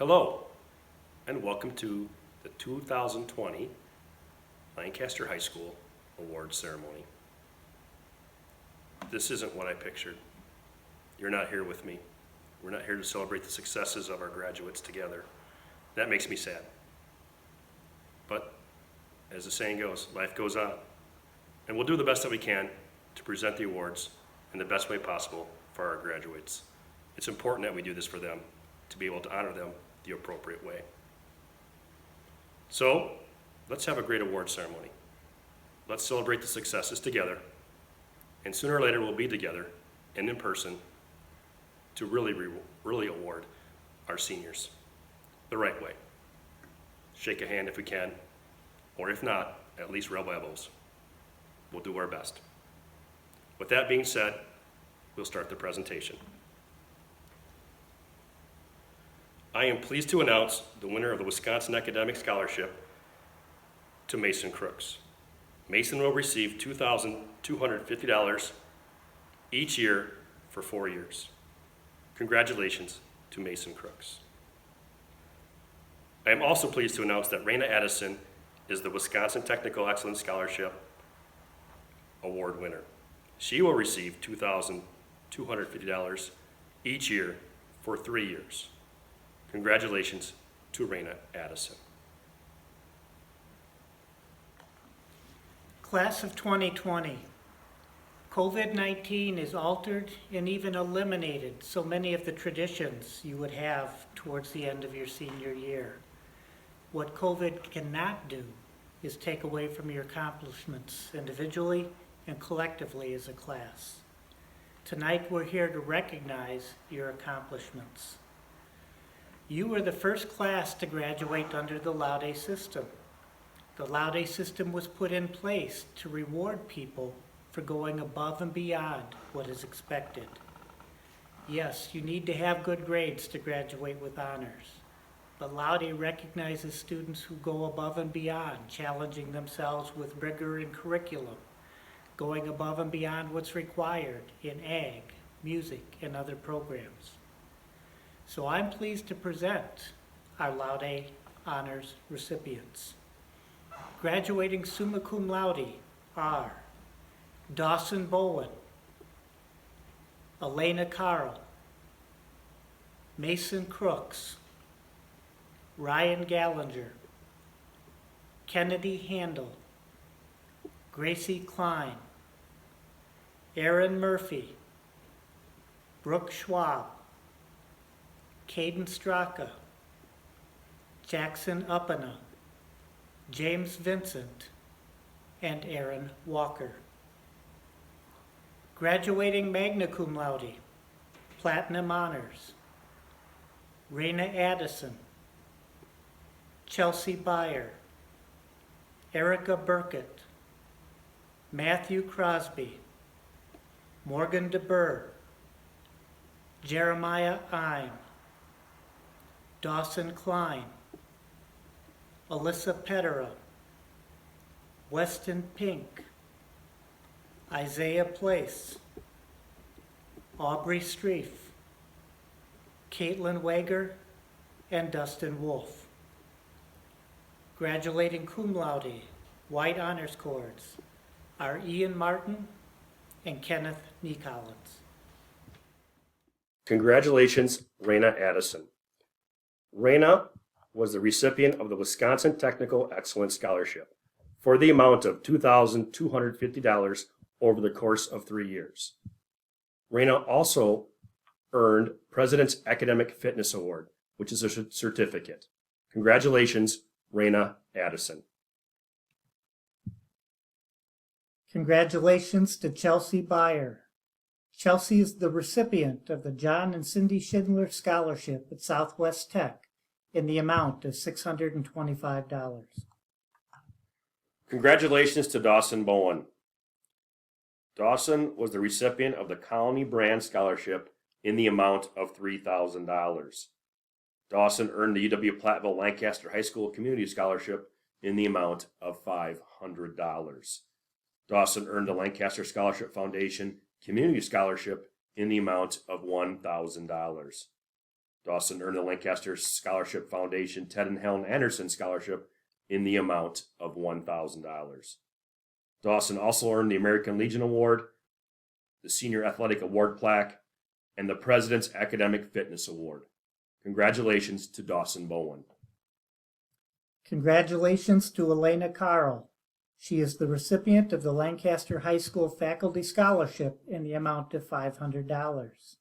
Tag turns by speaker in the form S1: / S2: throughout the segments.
S1: Hello, and welcome to the 2020 Lancaster High School Awards Ceremony. This isn't what I pictured. You're not here with me. We're not here to celebrate the successes of our graduates together. That makes me sad. But as the saying goes, life goes on. And we'll do the best that we can to present the awards in the best way possible for our graduates. It's important that we do this for them, to be able to honor them the appropriate way. So let's have a great award ceremony. Let's celebrate the successes together, and sooner or later we'll be together and in person to really award our seniors the right way. Shake a hand if we can, or if not, at least rub elbows. We'll do our best. With that being said, we'll start the presentation. I am pleased to announce the winner of the Wisconsin Academic Scholarship to Mason Crooks. Mason will receive $2,250 each year for 4 years. Congratulations to Mason Crooks. I am also pleased to announce that Rayna Addison is the Wisconsin Technical Excellence Scholarship Award winner. She will receive $2,250 each year for 3 years. Congratulations to Rayna Addison.
S2: Class of 2020, COVID-19 has altered and even eliminated so many of the traditions you would have towards the end of your senior year. What COVID cannot do is take away from your accomplishments individually and collectively as a class. Tonight we're here to recognize your accomplishments. You were the first class to graduate under the Laude system. The Laude system was put in place to reward people for going above and beyond what is expected. Yes, you need to have good grades to graduate with honors, but Laude recognizes students who go above and beyond, challenging themselves with rigor in curriculum, going above and beyond what's required in ag, music, and other programs. So I'm pleased to present our Laude Honors recipients. Graduating summa cum laude are Dawson Bowen, Alayna Carl, Mason Crooks, Ryan Gallinger, Kennedy Handel, Gracie Klein, Erin Murphy, Brooke Schwab, Caden Straka, Jackson Uppena, James Vincent, and Erin Walker. Graduating magna cum laude, platinum honors, Rayna Addison, Chelsey Beyer, Erica Burkett, Matthew Crosby, Morgan DeBurr, Jeremiah Ime, Dawson Klein, Alyssa Pedera, Weston Pink, Isaiah Place, Aubrey Streif, Katelin Wagar, and Dustin Wolf. Graduating cum laude, white honors cords, are Ian Martin and Kenneth Neecollins.
S1: Congratulations, Rayna Addison. Rayna was the recipient of the Wisconsin Technical Excellence Scholarship for the amount of $2,250 over the course of 3 years. Rayna also earned President's Academic Fitness Award, which is a certificate. Congratulations, Rayna Addison.
S2: Congratulations to Chelsey Beyer. Chelsey is the recipient of the John and Cindy Schindler Scholarship at Southwest Tech in the amount of $625.
S1: Congratulations to Dawson Bowen. Dawson was the recipient of the Colony Brand Scholarship in the amount of $3,000. Dawson earned the UW Platteville Lancaster High School Community Scholarship in the amount of $500. Dawson earned the Lancaster Scholarship Foundation Community Scholarship in the amount of $1,000. Dawson earned the Lancaster Scholarship Foundation Ted and Helen Anderson Scholarship in the amount of $1,000. Dawson also earned the American Legion Award, the Senior Athletic Award Plaque, and the President's Academic Fitness Award. Congratulations to Dawson Bowen.
S2: Congratulations to Alayna Carl. She is the recipient of the Lancaster High School Faculty Scholarship in the amount of $500.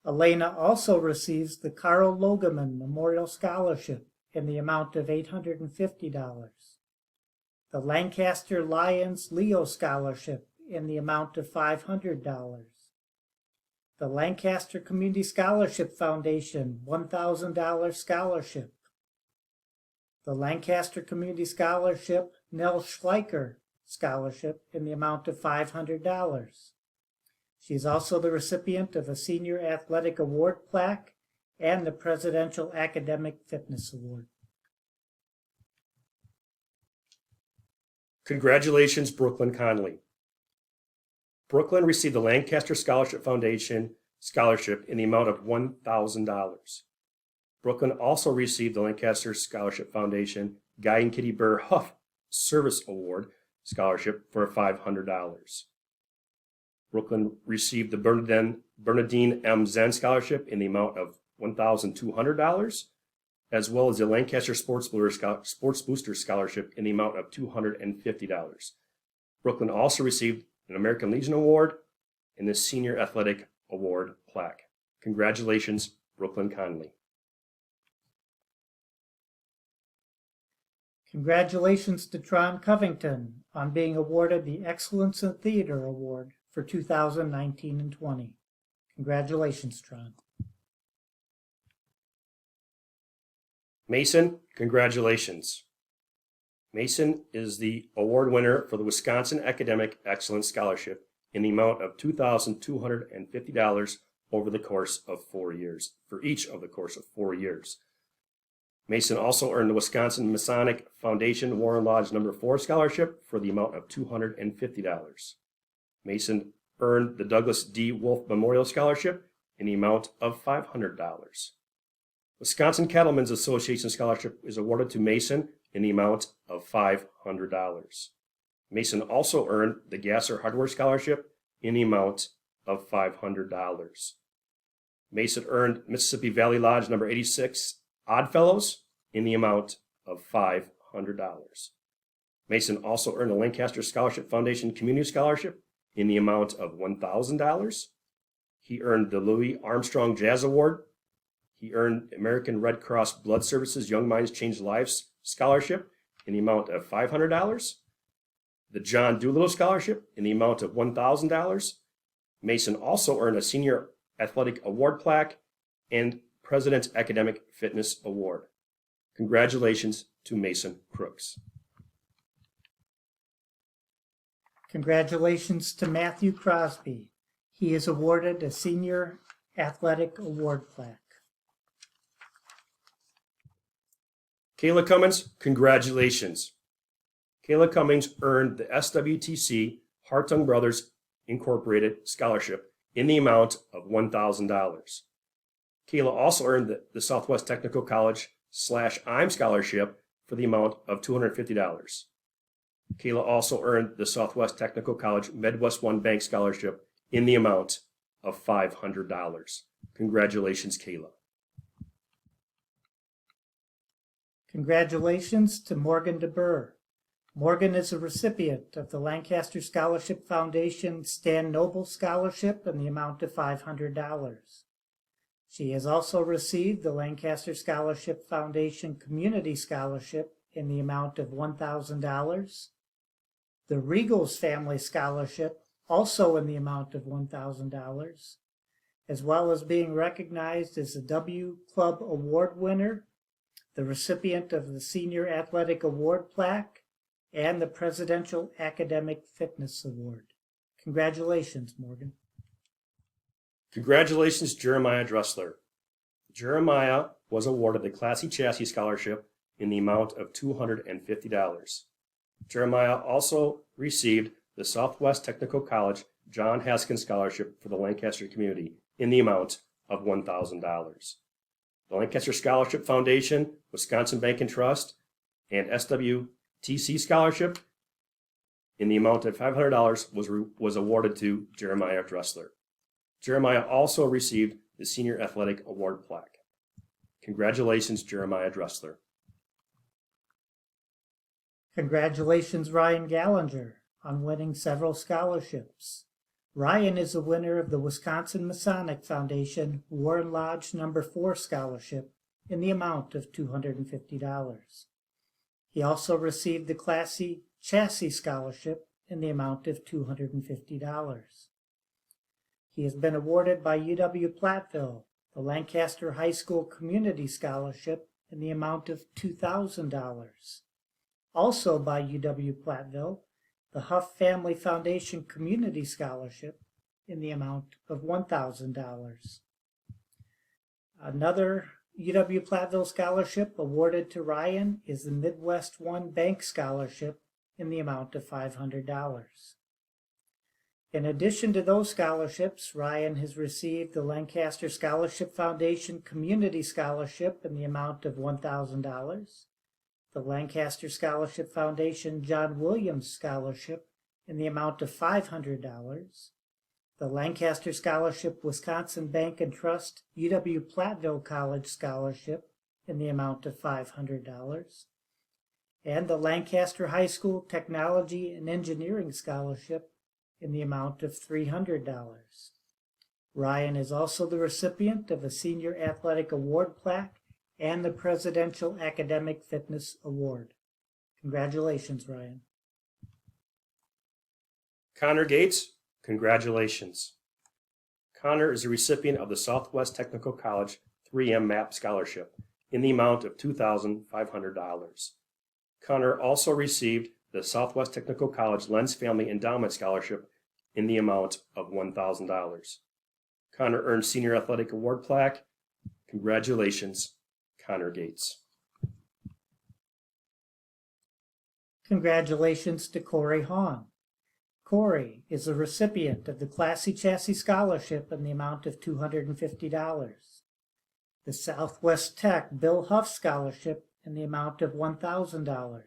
S2: Alayna also receives the Carl Logeman Memorial Scholarship in the amount of $850. The Lancaster Lions Leo Scholarship in the amount of $500. The Lancaster Community Scholarship Foundation $1,000 scholarship. The Lancaster Community Scholarship Nell Schleicher Scholarship in the amount of $500. She is also the recipient of a Senior Athletic Award Plaque and the Presidential Academic Fitness Award.
S1: Congratulations, Brooklyn Conley. Brooklyn received the Lancaster Scholarship Foundation Scholarship in the amount of $1,000. Brooklyn also received the Lancaster Scholarship Foundation Guy and Kitty Burr Huff Service Award Scholarship for $500. Brooklyn received the Bernadine M. Zen Scholarship in the amount of $1,200, as well as the Lancaster Sports Booster Scholarship in the amount of $250. Brooklyn also received an American Legion Award and the Senior Athletic Award Plaque. Congratulations, Brooklyn Conley.
S2: Congratulations to Tron Covington on being awarded the Excellence in Theater Award for 2019 and 20. Congratulations, Tron.
S1: Mason, congratulations. Mason is the award winner for the Wisconsin Academic Excellence Scholarship in the amount of $2,250 over the course of 4 years, for each of the course of 4 years. Mason also earned the Wisconsin Masonic Foundation Warren Lodge No. 4 Scholarship for the amount of $250. Mason earned the Douglas D. Wolf Memorial Scholarship in the amount of $500. Wisconsin Cattlemen's Association Scholarship is awarded to Mason in the amount of $500. Mason also earned the Gasser Hardware Scholarship in the amount of $500. Mason earned Mississippi Valley Lodge No. 86 Oddfellows in the amount of $500. Mason also earned the Lancaster Scholarship Foundation Community Scholarship in the amount of $1,000. He earned the Louis Armstrong Jazz Award. He earned American Red Cross Blood Services Young Minds Change Lives Scholarship in the amount of $500. The John Doolittle Scholarship in the amount of $1,000. Mason also earned a Senior Athletic Award Plaque and President's Academic Fitness Award. Congratulations to Mason Crooks.
S2: Congratulations to Matthew Crosby. He is awarded a Senior Athletic Award Plaque.
S1: Kayla Cummins, congratulations. Kayla Cummins earned the SWTC Hartung Brothers Incorporated Scholarship in the amount of $1,000. Kayla also earned the Southwest Technical College /IM Scholarship for the amount of $250. Kayla also earned the Southwest Technical College Midwest One Bank Scholarship in the amount of $500. Congratulations, Kayla.
S2: Congratulations to Morgan DeBurr. Morgan is a recipient of the Lancaster Scholarship Foundation Stan Noble Scholarship in the amount of $500. She has also received the Lancaster Scholarship Foundation Community Scholarship in the amount of $1,000, the Regals Family Scholarship also in the amount of $1,000, as well as being recognized as a W Club Award winner, the recipient of the Senior Athletic Award Plaque, and the Presidential Academic Fitness Award. Congratulations, Morgan.
S1: Congratulations, Jeremiah Dressler. Jeremiah was awarded the Classy Chassis Scholarship in the amount of $250. Jeremiah also received the Southwest Technical College John Haskins Scholarship for the Lancaster community in the amount of $1,000. the Lancaster Scholarship Foundation, Wisconsin Bank and Trust, and SWTC Scholarship in the amount of $500 was awarded to Jeremiah Dressler. Jeremiah also received the Senior Athletic Award plaque. Congratulations, Jeremiah Dressler.
S2: Congratulations, Ryan Gallinger, on winning several scholarships. Ryan is a winner of the Wisconsin Masonic Foundation Warren Lodge No. 4 Scholarship in the amount of $250. He also received the Classy Chassis Scholarship in the amount of $250. He has been awarded by UW-Platteville the Lancaster High School Community Scholarship in the amount of $2,000. Also by UW-Platteville, the Huff Family Foundation Community Scholarship in the amount of $1,000. Another UW-Platteville scholarship awarded to Ryan is the Midwest One Bank Scholarship in the amount of $500. In addition to those scholarships, Ryan has received the Lancaster Scholarship Foundation Community Scholarship in the amount of $1,000, the Lancaster Scholarship Foundation John Williams Scholarship in the amount of $500, the Lancaster Scholarship Wisconsin Bank and Trust UW-Platteville College Scholarship in the amount of $500, and the Lancaster High School Technology and Engineering Scholarship in the amount of $300. Ryan is also the recipient of a Senior Athletic Award plaque and the Presidential Academic Fitness Award. Congratulations, Ryan.
S1: Connor Gates, congratulations. Connor is a recipient of the Southwest Technical College 3M MAP Scholarship in the amount of $2,500. Connor also received the Southwest Technical College Lenz Family Endowment Scholarship in the amount of $1,000. Connor earned Senior Athletic Award plaque. Congratulations, Connor Gates.
S2: Congratulations to Corey Hahn. Corey is a recipient of the Classy Chassis Scholarship in the amount of $250, the Southwest Tech Bill Huff Scholarship in the amount of $1,000,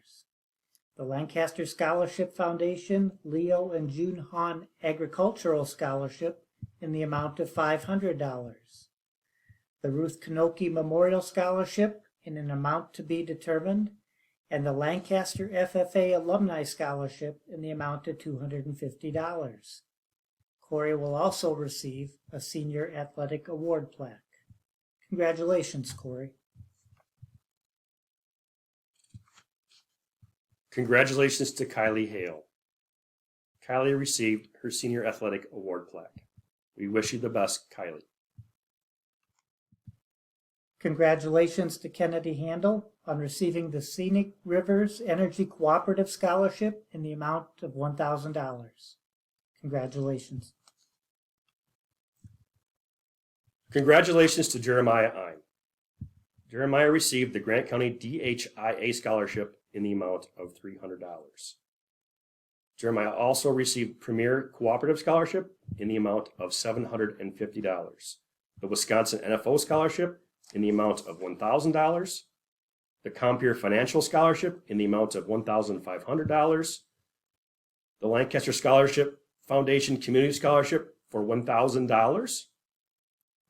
S2: the Lancaster Scholarship Foundation Leo and June Hahn Agricultural Scholarship in the amount of $500, the Ruth Kanoki Memorial Scholarship in an amount to be determined, and the Lancaster FFA Alumni Scholarship in the amount of $250. Corey will also receive a Senior Athletic Award plaque. Congratulations, Corey.
S1: Congratulations to Kylie Hale. Kylie received her Senior Athletic Award plaque. We wish you the best, Kylie.
S2: Congratulations to Kennedy Handel on receiving the Scenic Rivers Energy Cooperative Scholarship in the amount of $1,000. Congratulations.
S1: Congratulations to Jeremiah Ein. Jeremiah received the Grant County DHIA Scholarship in the amount of $300. Jeremiah also received Premier Cooperative Scholarship in the amount of $750, the Wisconsin NFO Scholarship in the amount of $1,000, the Compeer Financial Scholarship in the amount of $1,500, the Lancaster Scholarship Foundation Community Scholarship for $1,000,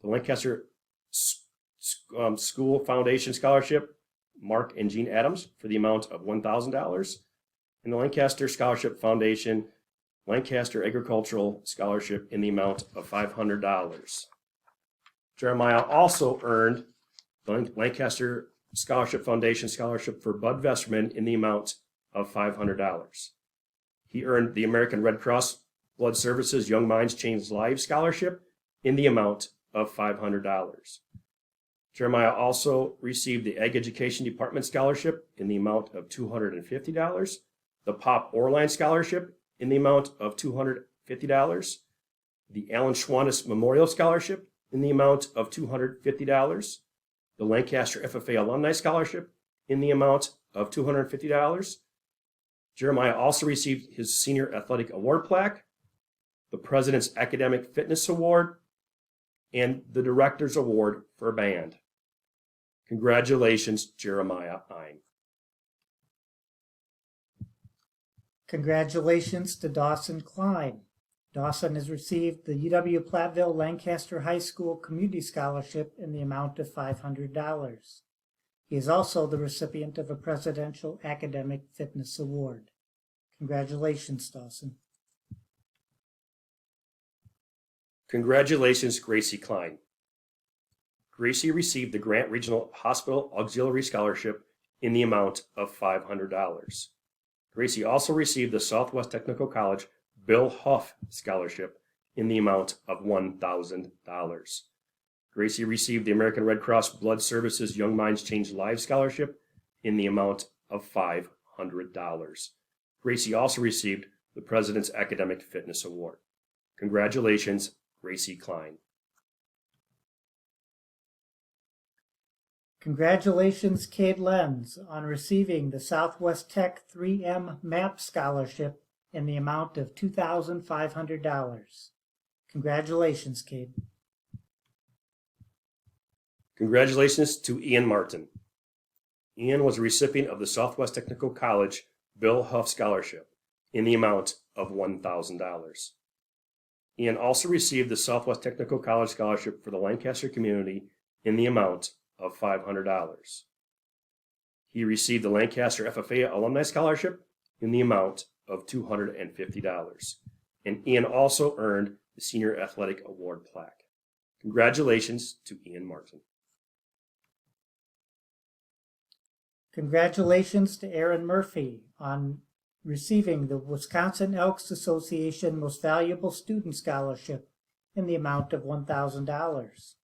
S1: the Lancaster School Foundation Scholarship, Mark and Jean Adams, for the amount of $1,000, and the Lancaster Scholarship Foundation Lancaster Agricultural Scholarship in the amount of $500. Jeremiah also earned the Lancaster Scholarship Foundation Scholarship for Bud Vesterman in the amount of $500. He earned the American Red Cross Blood Services Young Minds Change Lives Scholarship in the amount of $500. Jeremiah also received the Ag Education Department Scholarship in the amount of $250, the Pop Orline Scholarship in the amount of $250, the Alan Schwannis Memorial Scholarship in the amount of $250, the Lancaster FFA Alumni Scholarship in the amount of $250. Jeremiah also received his Senior Athletic Award plaque, the President's Academic Fitness Award, and the Director's Award for Band. Congratulations, Jeremiah Ein.
S2: Congratulations to Dawson Klein. Dawson has received the UW-Platteville Lancaster High School Community Scholarship in the amount of $500. He is also the recipient of a Presidential Academic Fitness Award. Congratulations, Dawson.
S1: Congratulations, Gracie Klein. Gracie received the Grant Regional Hospital Auxiliary Scholarship in the amount of $500. Gracie also received the Southwest Technical College Bill Huff Scholarship in the amount of $1,000. Gracie received the American Red Cross Blood Services Young Minds Change Lives Scholarship in the amount of $500. Gracie also received the President's Academic Fitness Award. Congratulations, Gracie Klein.
S2: Congratulations, Cade Lenz, on receiving the Southwest Tech 3M MAP Scholarship in the amount of $2,500. Congratulations, Cade.
S1: Congratulations to Ian Martin. Ian was a recipient of the Southwest Technical College Bill Huff Scholarship in the amount of $1,000. Ian also received the Southwest Technical College Scholarship for the Lancaster community in the amount of $500. He received the Lancaster FFA Alumni Scholarship in the amount of $250. And Ian also earned the Senior Athletic Award plaque. Congratulations to Ian Martin.
S2: Congratulations to Erin Murphy on receiving the Wisconsin Elks Association Most Valuable Student Scholarship in the amount of $1,000.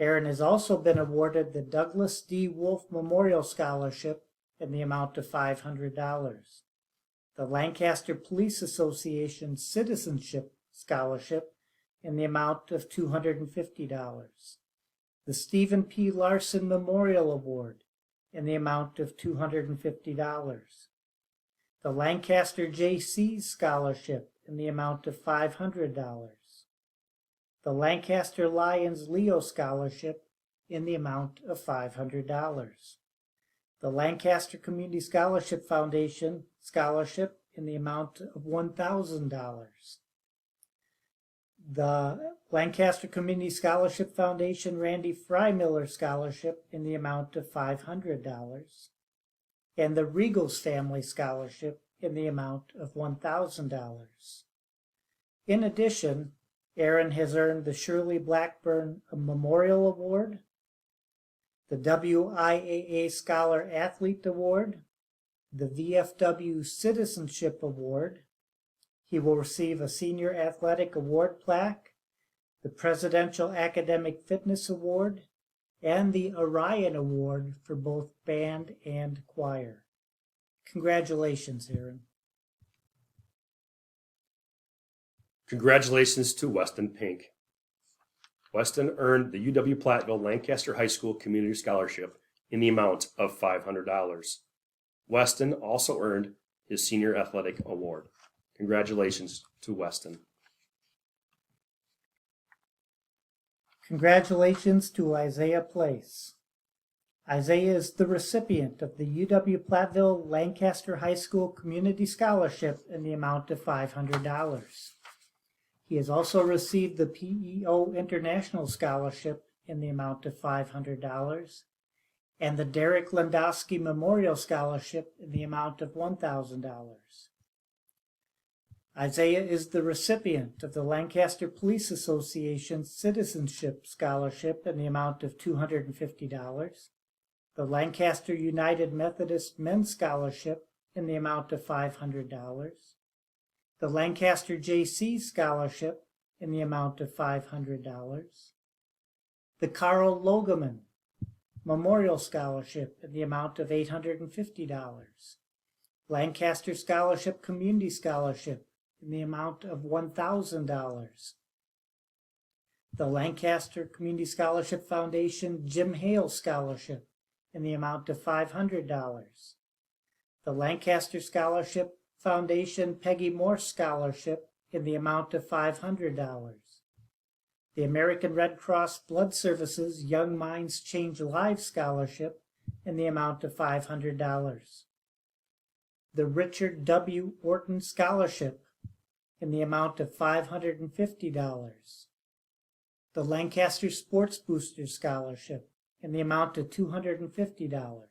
S2: Erin has also been awarded the Douglas D. Wolf Memorial Scholarship in the amount of $500, the Lancaster Police Association Citizenship Scholarship in the amount of $250, the Stephen P. Larson Memorial Award in the amount of $250, the Lancaster J.C. Scholarship in the amount of $500, the Lancaster Lions Leo Scholarship in the amount of $500, the Lancaster Community Scholarship Foundation Scholarship in the amount of $1,000, the Lancaster Community Scholarship Foundation Randy Freimiller Scholarship in the amount of $500, and the Regals Family Scholarship in the amount of $1,000. In addition, Erin has earned the Shirley Blackburn Memorial Award, the WIAA Scholar Athlete Award, the VFW Citizenship Award. He will receive a Senior Athletic Award plaque, the Presidential Academic Fitness Award, and the Orion Award for both band and choir. Congratulations, Erin.
S1: Congratulations to Weston Pink. Weston earned the UW-Platteville Lancaster High School Community Scholarship in the amount of $500. Weston also earned his Senior Athletic Award. Congratulations to Weston.
S2: Congratulations to Isaiah Place. Isaiah is the recipient of the UW-Platteville Lancaster High School Community Scholarship in the amount of $500. He has also received the PEO International Scholarship in the amount of $500 and the Derek Landowski Memorial Scholarship in the amount of $1,000. Isaiah is the recipient of the Lancaster Police Association Citizenship Scholarship in the amount of $250, the Lancaster United Methodist Men's Scholarship in the amount of $500, the Lancaster J.C. Scholarship in the amount of $500, the Carl Logeman Memorial Scholarship in the amount of $850, Lancaster Scholarship Community Scholarship in the amount of $1,000, the Lancaster Community Scholarship Foundation Jim Hale Scholarship in the amount of $500, the Lancaster Scholarship Foundation Peggy Morse Scholarship in the amount of $500, the American Red Cross Blood Services Young Minds Change Lives Scholarship in the amount of $500. The Richard W. Orton Scholarship in the amount of $550. The Lancaster Sports Booster Scholarship in the amount of $250.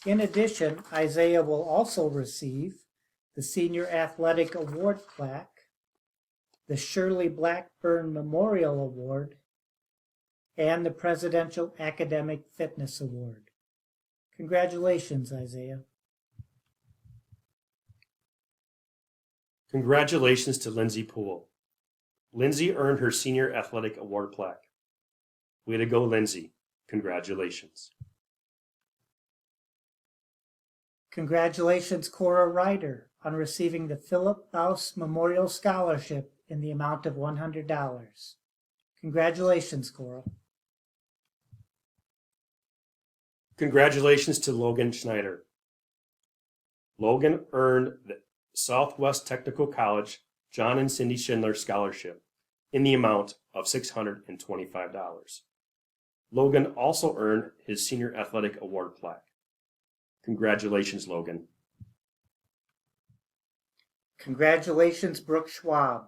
S2: In addition, Isaiah will also receive the Senior Athletic Award Plaque, the Shirley Blackburn Memorial Award, and the Presidential Academic Fitness Award. Congratulations, Isaiah.
S1: Congratulations to Lindsey Pohle. Lindsey earned her Senior Athletic Award Plaque. Way to go, Lindsey. Congratulations.
S2: Congratulations, Cora Reuter, on receiving the Philip Baus Memorial Scholarship in the amount of $100. Congratulations, Cora.
S1: Congratulations to Logan Schneider. Logan earned the Southwest Technical College John and Cindy Schindler Scholarship in the amount of $625. Logan also earned his Senior Athletic Award Plaque. Congratulations, Logan.
S2: Congratulations, Brooke Schwab.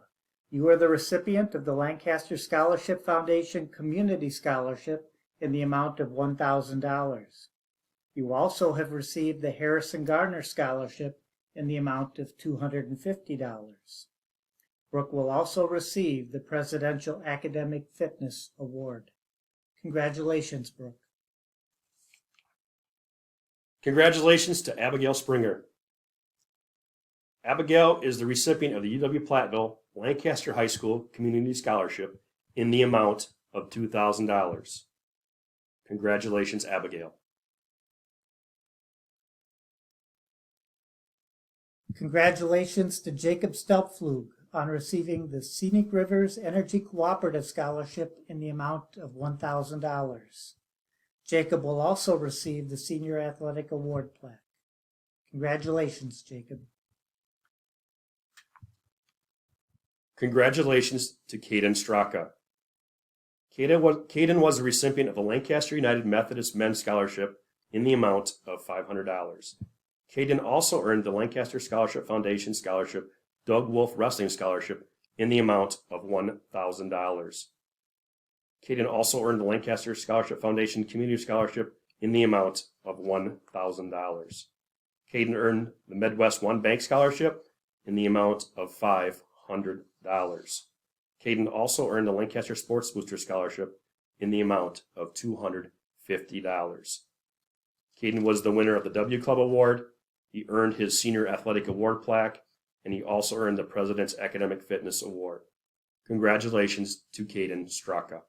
S2: You are the recipient of the Lancaster Scholarship Foundation Community Scholarship in the amount of $1,000. You also have received the Harrison Garner Scholarship in the amount of $250. Brooke will also receive the Presidential Academic Fitness Award. Congratulations, Brooke.
S1: Congratulations to Abigail Springer. Abigail is the recipient of the UW Platteville Lancaster High School Community Scholarship in the amount of $2,000. Congratulations, Abigail.
S2: Congratulations to Jacob Stelpflug on receiving the Scenic Rivers Energy Cooperative Scholarship in the amount of $1,000. Jacob will also receive the Senior Athletic Award Plaque. Congratulations, Jacob.
S1: Congratulations to Caden Straka. Caden was the recipient of the Lancaster United Methodist Men's Scholarship in the amount of $500. Caden also earned the Lancaster Scholarship Foundation Scholarship Doug Wolf Wrestling Scholarship in the amount of $1,000. Caden also earned the Lancaster Scholarship Foundation Community Scholarship in the amount of $1,000. Caden earned the Midwest One Bank Scholarship in the amount of $500. Caden also earned the Lancaster Sports Booster Scholarship in the amount of $250. Caden was the winner of the W Club Award. He earned his Senior Athletic Award Plaque, and he also earned the President's Academic Fitness Award. Congratulations to Caden Straka.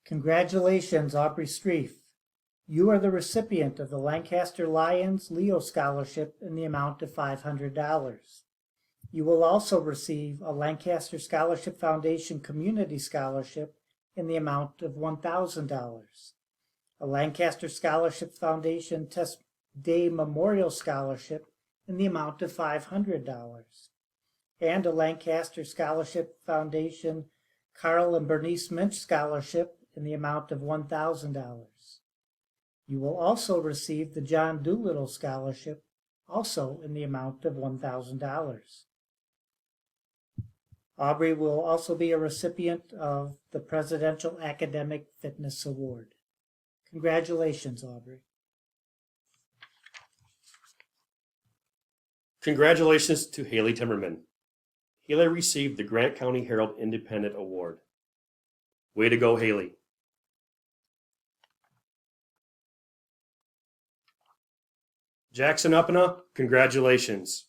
S2: Congratulations, Aubrey Streif. You are the recipient of the Lancaster Lions Leo Scholarship in the amount of $500. You will also receive a Lancaster Scholarship Foundation Community Scholarship in the amount of $1,000, a Lancaster Scholarship Foundation Test Day Memorial Scholarship in the amount of $500, and a Lancaster Scholarship Foundation Carl and Bernice Minch Scholarship in the amount of $1,000. You will also receive the John Doolittle Scholarship, also in the amount of $1,000. Aubrey will also be a recipient of the Presidential Academic Fitness Award. Congratulations, Aubrey.
S1: Congratulations to Haley Timmerman. Haley received the Grant County Herald Independent Award. Way to go, Haley. Jackson Uppena, congratulations.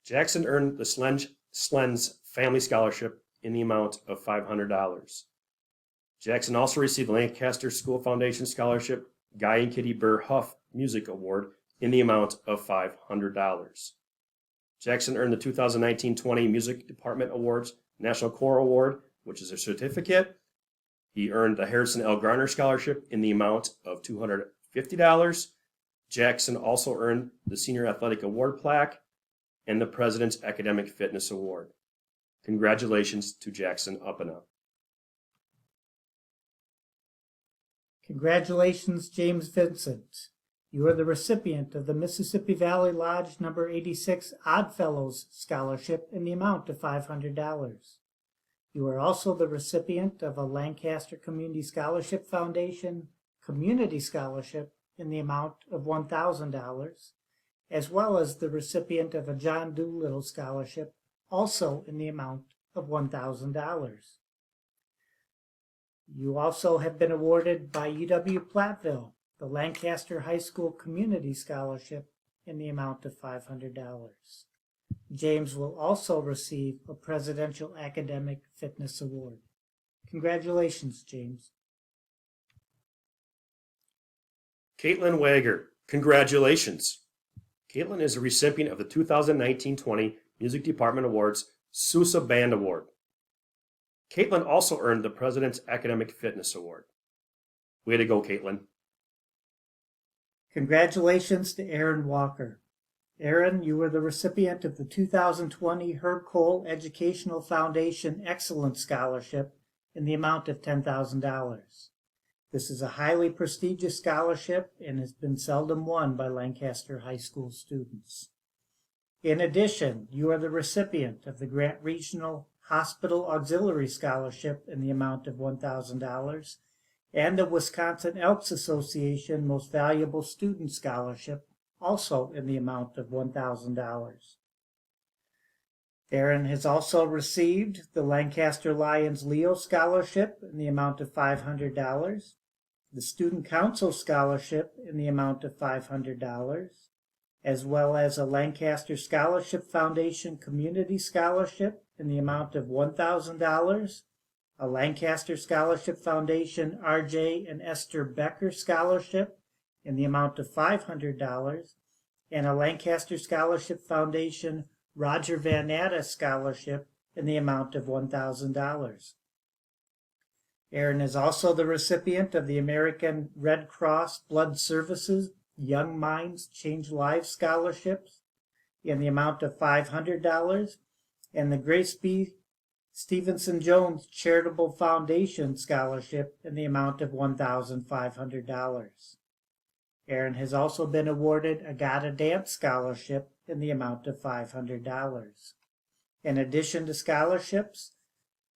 S1: Jackson earned the Slens Family Scholarship in the amount of $500. Jackson also received the Lancaster School Foundation Scholarship Guy and Kitty Burr Huff Music Award in the amount of $500. Jackson earned the 2019-20 Music Department Awards National Choral Award, which is a certificate. He earned the Harrison L. Garner Scholarship in the amount of $250. Jackson also earned the Senior Athletic Award Plaque and the President's Academic Fitness Award. Congratulations to Jackson Uppena.
S2: Congratulations, James Vincent. You are the recipient of the Mississippi Valley Lodge number 86 Oddfellows Scholarship in the amount of $500. You are also the recipient of a Lancaster Community Scholarship Foundation Community Scholarship in the amount of $1,000, as well as the recipient of a John Doolittle Scholarship, also in the amount of $1,000. You also have been awarded by UW-Platteville the Lancaster High School Community Scholarship in the amount of $500. James will also receive a Presidential Academic Fitness Award. Congratulations, James.
S1: Katelin Wagar, congratulations. Caitlin is a recipient of the 2019-20 Music Department Awards Sousa Band Award. Caitlin also earned the President's Academic Fitness Award. Way to go, Caitlin.
S2: Congratulations to Erin Walker. Erin, you were the recipient of the 2020 Herb Cole Educational Foundation Excellence Scholarship in the amount of $10,000. This is a highly prestigious scholarship and has been seldom won by Lancaster High School students. In addition, you are the recipient of the Grant Regional Hospital Auxiliary Scholarship in the amount of $1,000 and the Wisconsin Elks Association Most Valuable Student Scholarship, also in the amount of $1,000. Erin has also received the Lancaster Lions Leo Scholarship in the amount of $500, the Student Council Scholarship in the amount of $500, as well as a Lancaster Scholarship Foundation Community Scholarship in the amount of $1,000, a Lancaster Scholarship Foundation R.J. and Esther Becker Scholarship in the amount of $500, and a Lancaster Scholarship Foundation Roger Van Natta Scholarship in the amount of $1,000. Erin is also the recipient of the American Red Cross Blood Services Young Minds Change Lives Scholarships in the amount of $500, and the Grace B. Stevenson Jones Charitable Foundation Scholarship in the amount of $1,500. Erin has also been awarded a Gotta Dance Scholarship in the amount of $500. In addition to scholarships,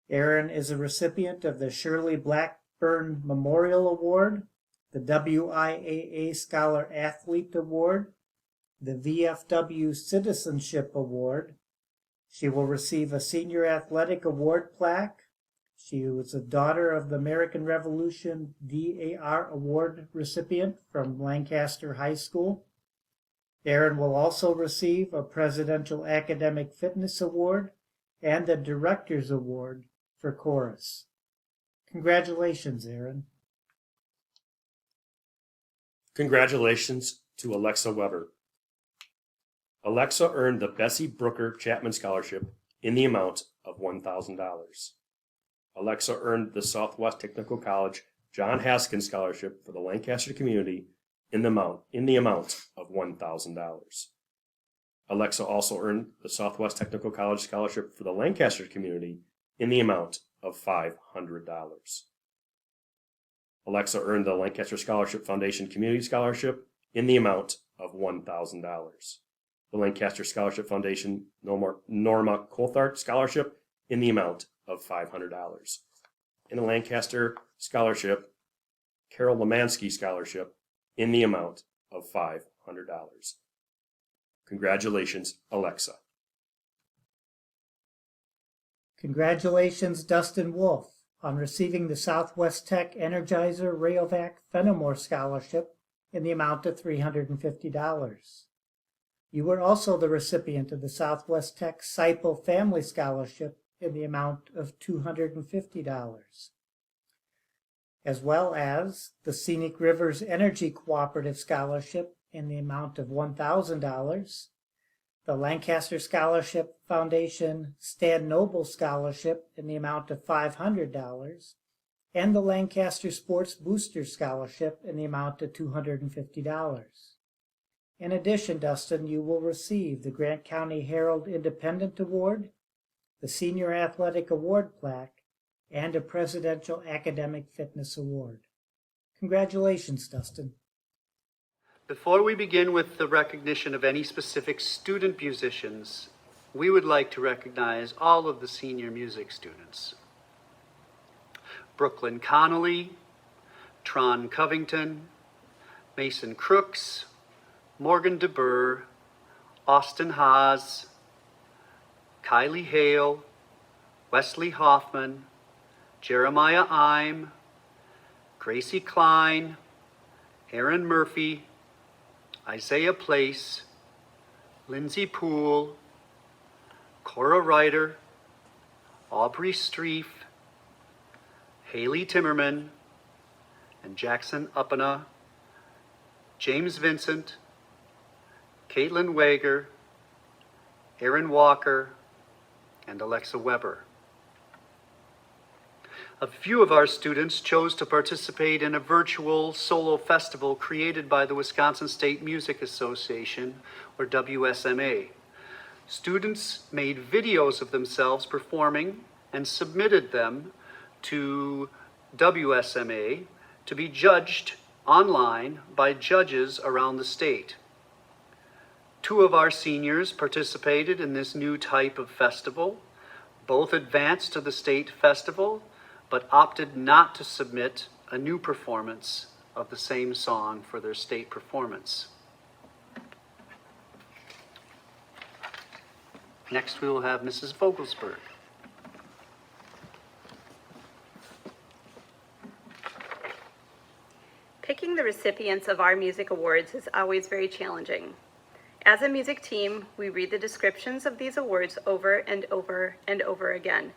S2: Erin is a recipient of the Shirley Blackburn Memorial Award, the WIAA Scholar Athlete Award, the VFW Citizenship Award. She will receive a Senior Athletic Award plaque. She was a Daughter of the American Revolution DAR Award recipient from Lancaster High School. Erin will also receive a Presidential Academic Fitness Award and the Director's Award for Chorus. Congratulations, Erin.
S1: Congratulations to Alexa Weber. Alexa earned the Bessie Brooker Chapman Scholarship in the amount of $1,000. Alexa earned the Southwest Technical College John Haskins Scholarship for the Lancaster community in the amount of $1,000. Alexa also earned the Southwest Technical College Scholarship for the Lancaster community in the amount of $500. Alexa earned the Lancaster Scholarship Foundation Community Scholarship in the amount of $1,000. The Lancaster Scholarship Foundation Norma Coulthard Scholarship in the amount of $500. And a Lancaster Scholarship Carol Lemansky Scholarship in the amount of $500. Congratulations, Alexa.
S2: Congratulations, Dustin Wolf, on receiving the Southwest Tech Energizer Rayovac Fenimore Scholarship in the amount of $350. You were also the recipient of the Southwest Tech Seipel Family Scholarship in the amount of $250, as well as the Scenic Rivers Energy Cooperative Scholarship in the amount of $1,000, the Lancaster Scholarship Foundation Stan Noble Scholarship in the amount of $500, and the Lancaster Sports Booster Scholarship in the amount of $250. In addition, Dustin, you will receive the Grant County Herald Independent Award, the Senior Athletic Award plaque, and a Presidential Academic Fitness Award. Congratulations, Dustin.
S3: Before we begin with the recognition of any specific student musicians, we would like to recognize all of the senior music students. Brooklyn Connelly, Tron Covington, Mason Crooks, Morgan DeBurr, Austin Haas, Kylie Hale, Wesley Hoffman, Jeremiah Ime, Gracie Klein, Aaron Murphy, Isaiah Place, Lindsey Pohle, Cora Reuter, Aubrey Streif, Haley Timmerman, and Jackson Uppena, James Vincent, Catelin Wagar, Erin Walker, and Alexa Weber. A few of our students chose to participate in a virtual solo festival created by the Wisconsin State Music Association, or WSMA. Students made videos of themselves performing and submitted them to WSMA to be judged online by judges around the state. 2 of our seniors participated in this new type of festival. Both advanced to the state festival, but opted not to submit a new performance of the same song for their state performance. Next, we will have Mrs. Vogelsberg.
S4: Picking the recipients of our music awards is always very challenging. As a music team, we read the descriptions of these awards over and over and over again.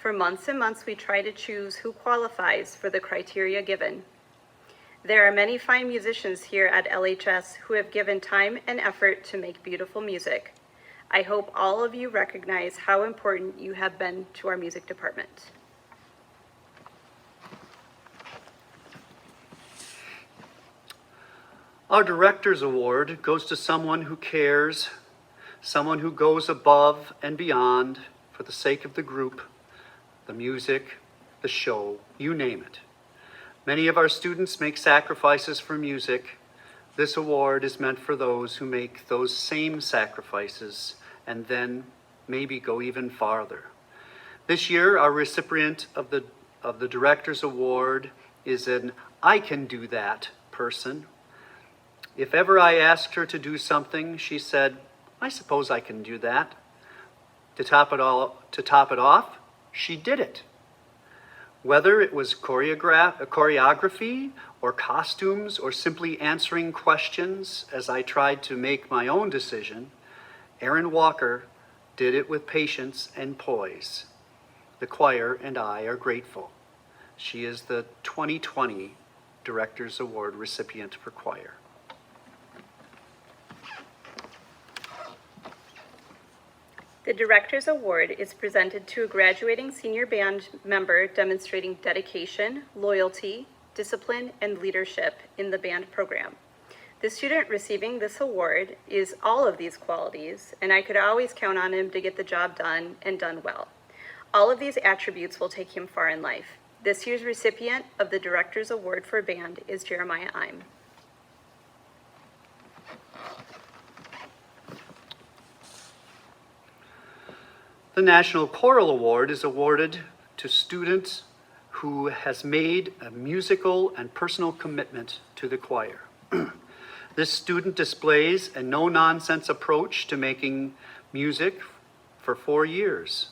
S4: For months and months, we try to choose who qualifies for the criteria given. There are many fine musicians here at LHS who have given time and effort to make beautiful music. I hope all of you recognize how important you have been to our music department.
S3: Our Director's Award goes to someone who cares, someone who goes above and beyond for the sake of the group, the music, the show, you name it. Many of our students make sacrifices for music. This award is meant for those who make those same sacrifices and then maybe go even farther. This year, our recipient of the Director's Award is an I can do that person. If ever I asked her to do something, she said, I suppose I can do that. To top it off, she did it. Whether it was choreography or costumes or simply answering questions as I tried to make my own decision, Erin Walker did it with patience and poise. The choir and I are grateful. She is the 2020 Director's Award recipient for choir.
S4: The Director's Award is presented to a graduating senior band member demonstrating dedication, loyalty, discipline, and leadership in the band program. The student receiving this award is all of these qualities, and I could always count on him to get the job done and done well. All of these attributes will take him far in life. This year's recipient of the Director's Award for Band is Jeremiah Ime.
S3: The National Choral Award is awarded to students who has made a musical and personal commitment to the choir. This student displays a no-nonsense approach to making music for 4 years,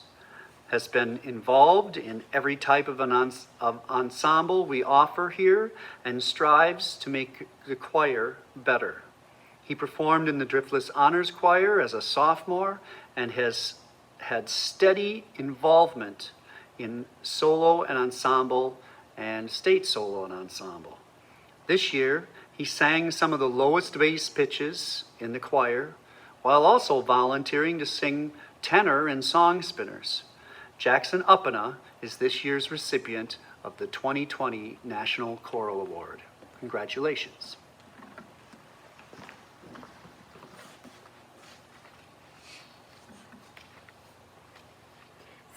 S3: has been involved in every type of ensemble we offer here, and strives to make the choir better. He performed in the Driftless Honors Choir as a sophomore and has had steady involvement in solo and ensemble and state solo and ensemble. This year, he sang some of the lowest bass pitches in the choir, while also volunteering to sing tenor and song spinners. Jackson Uppena is this year's recipient of the 2020 National Choral Award. Congratulations.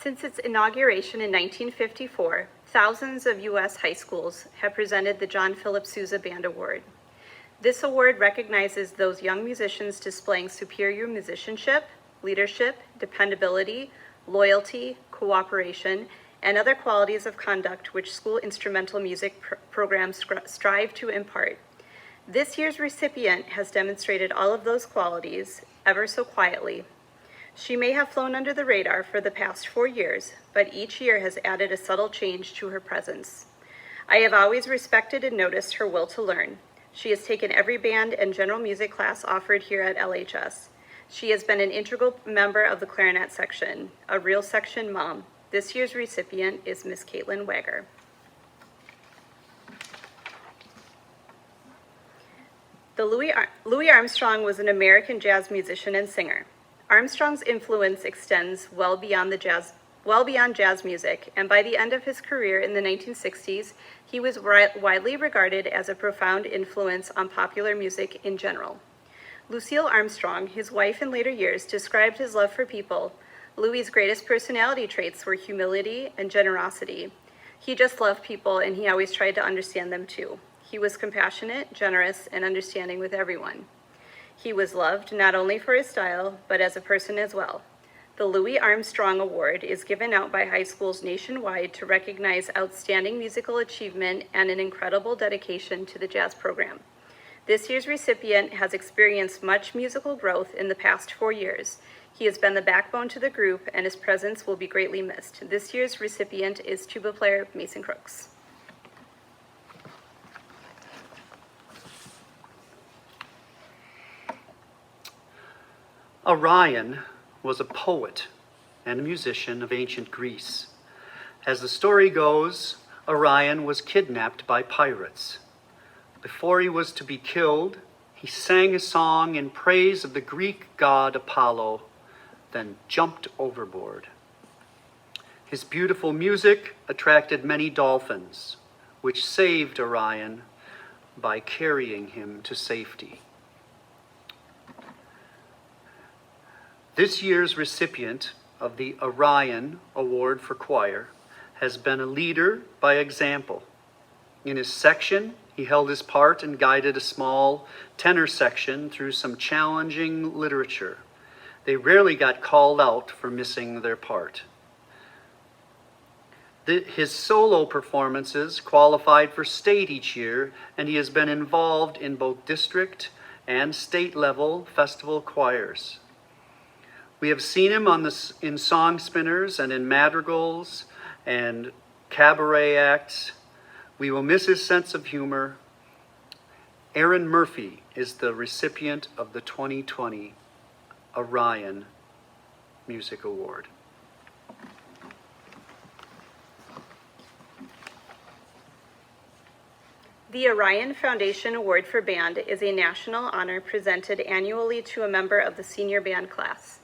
S4: Since its inauguration in 1954, thousands of U.S. high schools have presented the John Philip Sousa Band Award. This award recognizes those young musicians displaying superior musicianship, leadership, dependability, loyalty, cooperation, and other qualities of conduct which school instrumental music programs strive to impart. This year's recipient has demonstrated all of those qualities, ever so quietly. She may have flown under the radar for the past 4 years, but each year has added a subtle change to her presence. I have always respected and noticed her will to learn. She has taken every band and general music class offered here at LHS. She has been an integral member of the clarinet section, a real section mom. This year's recipient is Miss Katelin Wagar. Louis Armstrong was an American jazz musician and singer. Armstrong's influence extends well beyond jazz music, and by the end of his career in the 1960s, he was widely regarded as a profound influence on popular music in general. Lucille Armstrong, his wife in later years, described his love for people. Louis's greatest personality traits were humility and generosity. He just loved people, and he always tried to understand them too. He was compassionate, generous, and understanding with everyone. He was loved not only for his style, but as a person as well. The Louis Armstrong Award is given out by high schools nationwide to recognize outstanding musical achievement and an incredible dedication to the jazz program. This year's recipient has experienced much musical growth in the past 4 years. He has been the backbone to the group, and his presence will be greatly missed. This year's recipient is tuba player Mason Crooks.
S3: Orion was a poet and a musician of ancient Greece. As the story goes, Orion was kidnapped by pirates. Before he was to be killed, he sang a song in praise of the Greek god Apollo, then jumped overboard. His beautiful music attracted many dolphins, which saved Orion by carrying him to safety. This year's recipient of the Orion Award for Choir has been a leader by example. In his section, he held his part and guided a small tenor section through some challenging literature. They rarely got called out for missing their part. His solo performances qualified for state each year, and he has been involved in both district and state level festival choirs. We have seen him in song spinners and in madrigals and cabaret acts. We will miss his sense of humor. Erin Murphy is the recipient of the 2020 Orion Music Award.
S4: The Orion Foundation Award for Band is a national honor presented annually to a member of the senior band class.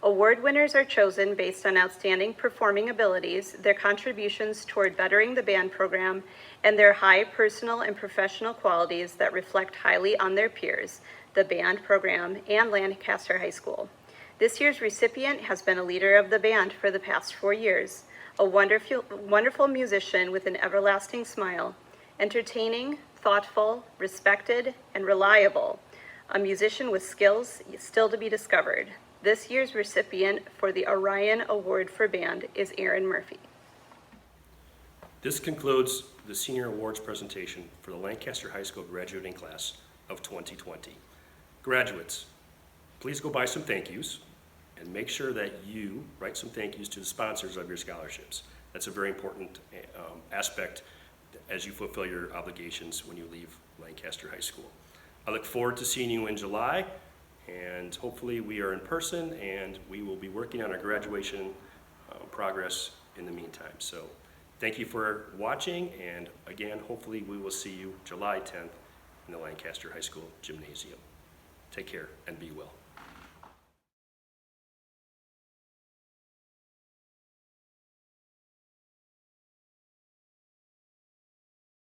S4: Award winners are chosen based on outstanding performing abilities, their contributions toward bettering the band program, and their high personal and professional qualities that reflect highly on their peers, the band program, and Lancaster High School. This year's recipient has been a leader of the band for the past 4 years, a wonderful musician with an everlasting smile, entertaining, thoughtful, respected, and reliable, a musician with skills still to be discovered. This year's recipient for the Orion Award for Band is Erin Murphy.
S1: This concludes the senior awards presentation for the Lancaster High School graduating class of 2020. Graduates, please go buy some thank yous and make sure that you write some thank yous to the sponsors of your scholarships. That's a very important aspect as you fulfill your obligations when you leave Lancaster High School. I look forward to seeing you in July, and hopefully we are in person, and we will be working on our graduation progress in the meantime. So thank you for watching, and again, hopefully we will see you July 10th in the Lancaster High School Gymnasium. Take care and be well.